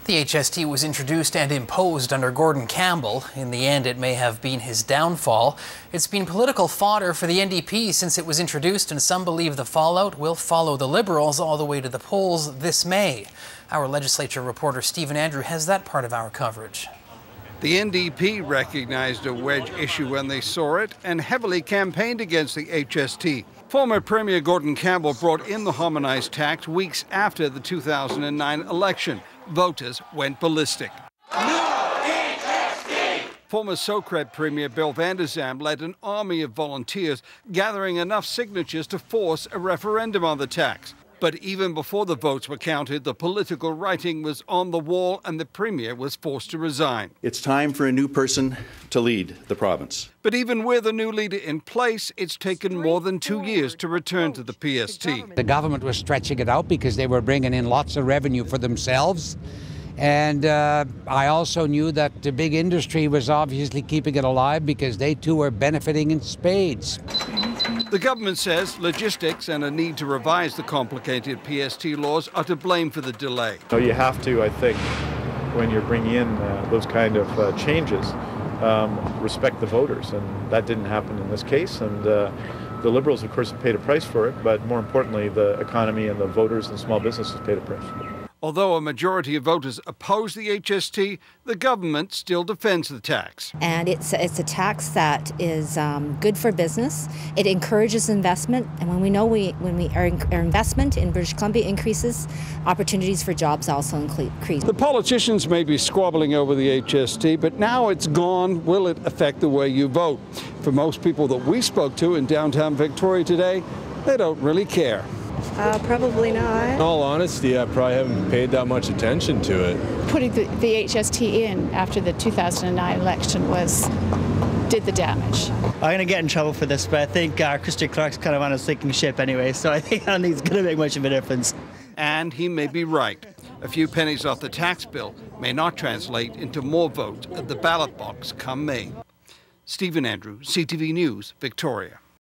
The HST was introduced and imposed under Gordon Campbell. In the end, it may have been his downfall. It's been political fodder for the NDP since it was introduced, and some believe the fallout will follow the Liberals all the way to the polls this May. Our legislature reporter Stephen Andrew has that part of our coverage. The NDP recognized a wedge issue when they saw it and heavily campaigned against the HST. Former Premier Gordon Campbell brought in the harmonized tax weeks after the 2009 election. Voters went ballistic. No HST! Former Socret Premier Bill Vander Zalm led an army of volunteers gathering enough signatures to force a referendum on the tax. But even before the votes were counted, the political writing was on the wall and the Premier was forced to resign. It's time for a new person to lead the province. But even with a new leader in place, it's taken more than 2 years to return to the PST. The government was stretching it out because they were bringing in lots of revenue for themselves. And I also knew that the big industry was obviously keeping it alive because they too were benefiting in spades. The government says logistics and a need to revise the complicated PST laws are to blame for the delay. So you have to, I think, when you're bringing in those kind of changes, respect the voters, and that didn't happen in this case. And the Liberals, of course, have paid a price for it, but more importantly, the economy and the voters and small businesses paid a price. Although a majority of voters oppose the HST, the government still defends the tax. And it's a tax that is good for business. It encourages investment, and when we know our investment in British Columbia increases, opportunities for jobs also increase. The politicians may be squabbling over the HST, but now it's gone. Will it affect the way you vote? For most people that we spoke to in downtown Victoria today, they don't really care. Probably not. In all honesty, I probably haven't paid that much attention to it. Putting the HST in after the 2009 election did the damage. I'm going to get in trouble for this, but I think Christian Clark's kind of on a sinking ship anyway, so I don't think it's going to make much of a difference. And he may be right. A few pennies off the tax bill may not translate into more votes at the ballot box come May. Stephen Andrew, CTV News, Victoria.